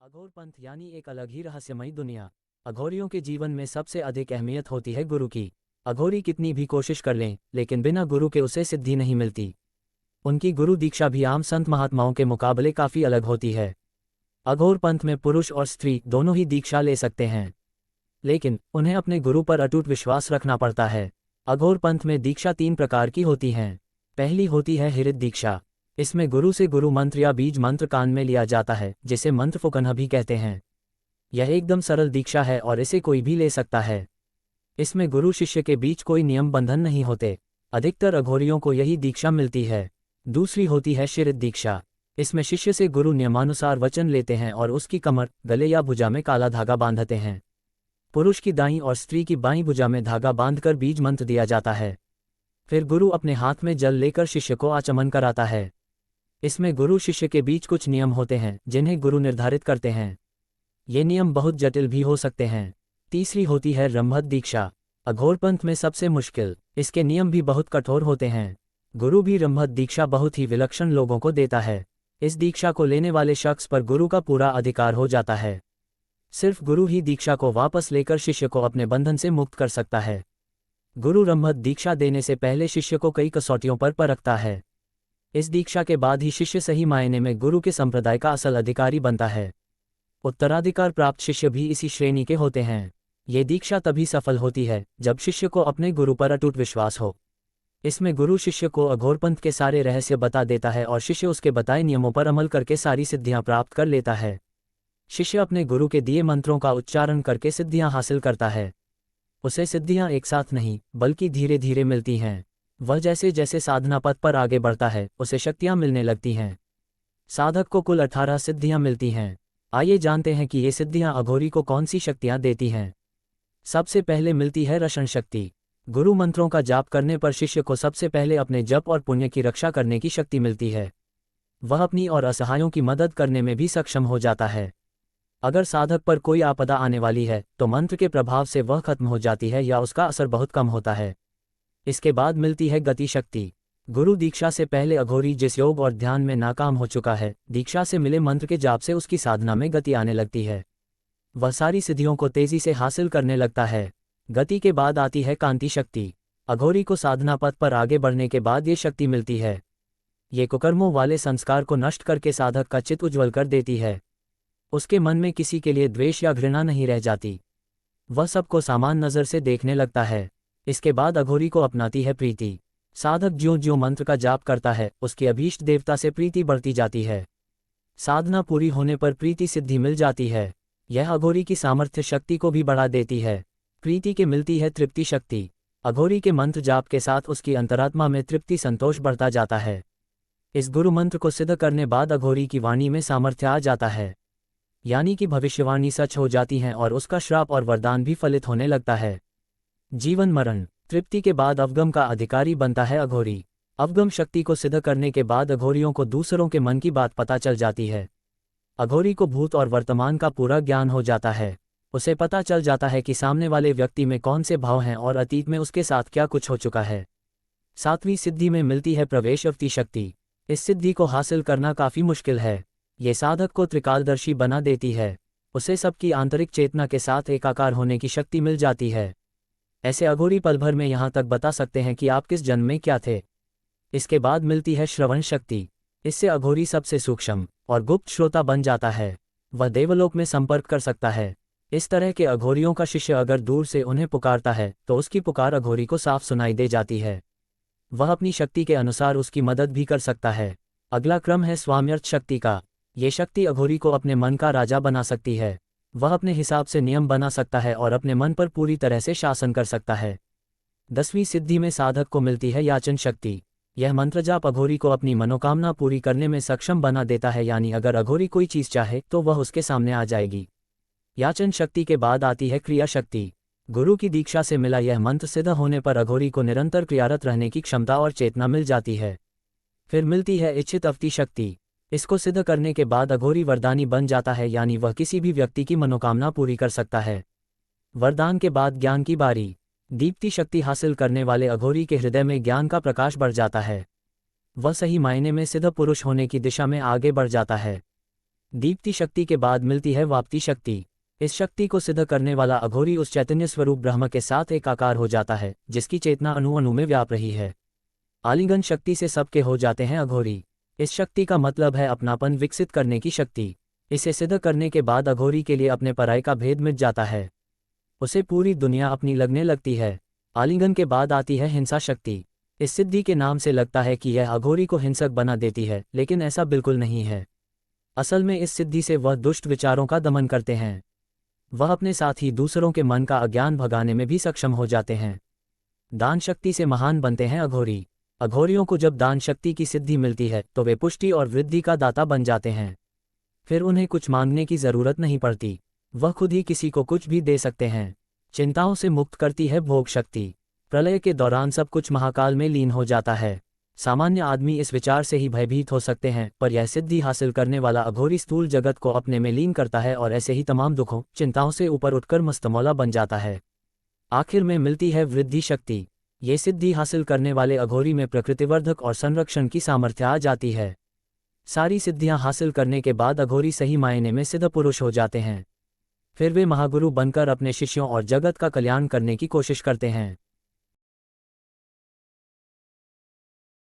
अघोर पंथ यानी एक अलग ही रहस्यमयी दुनिया। अघोरियों के जीवन में सबसे अधिक अहमियत होती है गुरु की। अघोरी कितनी भी कोशिश कर लें, लेकिन बिना गुरु के उसे सिद्धि नहीं मिलती। उनकी गुरु दीक्षा भी आम संत महात्माओं के मुकाबले काफ़ी अलग होती है। अघोर पंथ में पुरुष और स्त्री दोनों ही दीक्षा ले सकते हैं, लेकिन उन्हें अपने गुरु पर अटूट विश्वास रखना पड़ता है। अघोर पंथ में दीक्षा 3 प्रकार की होती हैं। पहली होती है हृद दीक्षा। इसमें गुरु से गुरु मंत्र या बीज मंत्र कान में लिया जाता है, जिसे मंत्र फुकनह भी कहते हैं। यह एकदम सरल दीक्षा है और इसे कोई भी ले सकता है। इसमें गुरु शिष्य के बीच कोई नियम बंधन नहीं होते। अधिकतर अघोरियों को यही दीक्षा मिलती है। दूसरी होती है शिरद दीक्षा। इसमें शिष्य से गुरु नियमानुसार वचन लेते हैं और उसकी कमर, गले या भुजा में काला धागा बांधते हैं। पुरुष की दाईं और स्त्री की बाईं भुजा में धागा बांधकर बीज मंत्र दिया जाता है। फिर गुरु अपने हाथ में जल लेकर शिष्य को आचमन कराता है। इसमें गुरु शिष्य के बीच कुछ नियम होते हैं जिन्हें गुरु निर्धारित करते हैं। ये नियम बहुत जटिल भी हो सकते हैं। तीसरी होती है रंभत दीक्षा। अघोर पंथ में सबसे मुश्किल, इसके नियम भी बहुत कठोर होते हैं। गुरु भी रंभत दीक्षा बहुत ही विलक्षण लोगों को देता है। इस दीक्षा को लेने वाले शख्स पर गुरु का पूरा अधिकार हो जाता है। सिर्फ गुरु ही दीक्षा को वापस लेकर शिष्य को अपने बंधन से मुक्त कर सकता है। गुरु रंभत दीक्षा देने से पहले शिष्य को कई कसौटियों पर परखता है। इस दीक्षा के बाद ही शिष्य सही मायने में गुरु के संप्रदाय का असल अधिकारी बनता है। उत्तराधिकार प्राप्त शिष्य भी इसी श्रेणी के होते हैं। ये दीक्षा तभी सफल होती है जब शिष्य को अपने गुरु पर अटूट विश्वास हो। इसमें गुरु शिष्य को अघोरपंथ के सारे रहस्य बता देता है और शिष्य उसके बताए नियमों पर अमल करके सारी सिद्धियां प्राप्त कर लेता है। शिष्य अपने गुरु के दिए मंत्रों का उच्चारण करके सिद्धियां हासिल करता है। उसे सिद्धियां एक साथ नहीं बल्कि धीरे धीरे मिलती हैं। वह जैसे जैसे साधना पथ पर आगे बढ़ता है उसे शक्तियां मिलने लगती हैं। साधक को कुल 18 सिद्धियां मिलती हैं। आइए जानते हैं कि ये सिद्धियां अघोरी को कौन सी शक्तियां देती हैं। सबसे पहले मिलती है रषण शक्ति। गुरु मंत्रों का जाप करने पर शिष्य को सबसे पहले अपने जप और पुण्य की रक्षा करने की शक्ति मिलती है। वह अपनी और असहायों की मदद करने में भी सक्षम हो जाता है। अगर साधक पर कोई आपदा आने वाली है तो मंत्र के प्रभाव से वह खत्म हो जाती है या उसका असर बहुत कम होता है। इसके बाद मिलती है गति शक्ति। गुरु दीक्षा से पहले अघोरी जिस योग और ध्यान में नाकाम हो चुका है, दीक्षा से मिले मंत्र के जाप से उसकी साधना में गति आने लगती है। वह सारी सिद्धियों को तेजी से हासिल करने लगता है। गति के बाद आती है कांति शक्ति। अघोरी को साधना पथ पर आगे बढ़ने के बाद ये शक्ति मिलती है। ये कुकर्मों वाले संस्कार को नष्ट करके साधक का चित्त उज्ज्वल कर देती है। उसके मन में किसी के लिए द्वेष या घृणा नहीं रह जाती। वह सबको समान नज़र से देखने लगता है। इसके बाद अघोरी को अपनाती है प्रीति। साधक ज्यों ज्यों मंत्र का जाप करता है उसके अभीष्ट देवता से प्रीति बढ़ती जाती है। साधना पूरी होने पर प्रीति सिद्धि मिल जाती है। यह अघोरी की सामर्थ्य शक्ति को भी बढ़ा देती है। प्रीति के मिलती है तृप्ति शक्ति। अघोरी के मंत्र जाप के साथ उसकी अंतरात्मा में तृप्ति संतोष बढ़ता जाता है। इस गुरु मंत्र को सिद्ध करने बाद अघोरी की वाणी में सामर्थ्य आ जाता है, यानी कि भविष्यवाणी सच हो जाती है और उसका श्राप और वरदान भी फलित होने लगता है। जीवन मरण तृप्ति के बाद अवगम का अधिकारी बनता है अघोरी। अवगम शक्ति को सिद्ध करने के बाद अघोरियों को दूसरों के मन की बात पता चल जाती है। अघोरी को भूत और वर्तमान का पूरा ज्ञान हो जाता है। उसे पता चल जाता है कि सामने वाले व्यक्ति में कौन से भाव हैं और अतीत में उसके साथ क्या कुछ हो चुका है। 7वीं सिद्धि में मिलती है प्रवेश अवति शक्ति। इस सिद्धि को हासिल करना काफ़ी मुश्किल है। ये साधक को त्रिकालदर्शी बना देती है। उसे सबकी आंतरिक चेतना के साथ एकाकार होने की शक्ति मिल जाती है। ऐसे अघोरी पल भर में यहाँ तक बता सकते हैं कि आप किस जन्म में क्या थे। इसके बाद मिलती है श्रवण शक्ति। इससे अघोरी सबसे सूक्ष्म और गुप्त श्रोता बन जाता है। वह देवलोक में संपर्क कर सकता है। इस तरह के अघोरियों का शिष्य अगर दूर से उन्हें पुकारता है तो उसकी पुकार अघोरी को साफ सुनाई दे जाती है। वह अपनी शक्ति के अनुसार उसकी मदद भी कर सकता है। अगला क्रम है स्वाम्यर्थ शक्ति का। ये शक्ति अघोरी को अपने मन का राजा बना सकती है। वह अपने हिसाब से नियम बना सकता है और अपने मन पर पूरी तरह से शासन कर सकता है। 10वीं सिद्धि में साधक को मिलती है याचन शक्ति। यह मंत्र जाप अघोरी को अपनी मनोकामना पूरी करने में सक्षम बना देता है, यानी अगर अघोरी कोई चीज़ चाहे तो वह उसके सामने आ जाएगी। याचन शक्ति के बाद आती है क्रिया शक्ति। गुरु की दीक्षा से मिला यह मंत्र सिद्ध होने पर अघोरी को निरंतर क्रियारत रहने की क्षमता और चेतना मिल जाती है। फिर मिलती है इच्छित अवति शक्ति। इसको सिद्ध करने के बाद अघोरी वरदानी बन जाता है, यानी वह किसी भी व्यक्ति की मनोकामना पूरी कर सकता है। वरदान के बाद ज्ञान की बारी। दीप्ति शक्ति हासिल करने वाले अघोरी के हृदय में ज्ञान का प्रकाश बढ़ जाता है। वह सही मायने में सिद्ध पुरुष होने की दिशा में आगे बढ़ जाता है। दीप्ति शक्ति के बाद मिलती है वाप्ति शक्ति। इस शक्ति को सिद्ध करने वाला अघोरी उस चैतन्य स्वरूप ब्रह्म के साथ एकाकार हो जाता है, जिसकी चेतना अणु अणु में व्याप रही है। आलिंगन शक्ति से सबके हो जाते हैं अघोरी। इस शक्ति का मतलब है अपनापन विकसित करने की शक्ति। इसे सिद्ध करने के बाद अघोरी के लिए अपने पराये का भेद मिट जाता है। उसे पूरी दुनिया अपनी लगने लगती है। आलिंगन के बाद आती है हिंसा शक्ति। इस सिद्धि के नाम से लगता है कि यह अघोरी को हिंसक बना देती है, लेकिन ऐसा बिल्कुल नहीं है। असल में इस सिद्धि से वह दुष्ट विचारों का दमन करते हैं। वह अपने साथ ही दूसरों के मन का अज्ञान भगाने में भी सक्षम हो जाते हैं। दान शक्ति से महान बनते हैं अघोरी। अघोरियों को जब दान शक्ति की सिद्धि मिलती है तो वे पुष्टि और वृद्धि का दाता बन जाते हैं। फिर उन्हें कुछ मांगने की जरूरत नहीं पड़ती, वह खुद ही किसी को कुछ भी दे सकते हैं। चिंताओं से मुक्त करती है भोग शक्ति। प्रलय के दौरान सब कुछ महाकाल में लीन हो जाता है। सामान्य आदमी इस विचार से ही भयभीत हो सकते हैं, पर यह सिद्धि हासिल करने वाला अघोरी स्थूल जगत को अपने में लीन करता है और ऐसे ही तमाम दुखों चिंताओं से ऊपर उठकर मस्तमौला बन जाता है। आखिर में मिलती है वृद्धि शक्ति। ये सिद्धि हासिल करने वाले अघोरी में प्रकृतिवर्धक और संरक्षण की सामर्थ्य आ जाती है। सारी सिद्धियां हासिल करने के बाद अघोरी सही मायने में सिद्ध पुरुष हो जाते हैं। फिर वे महागुरु बनकर अपने शिष्यों और जगत का कल्याण करने की कोशिश करते हैं।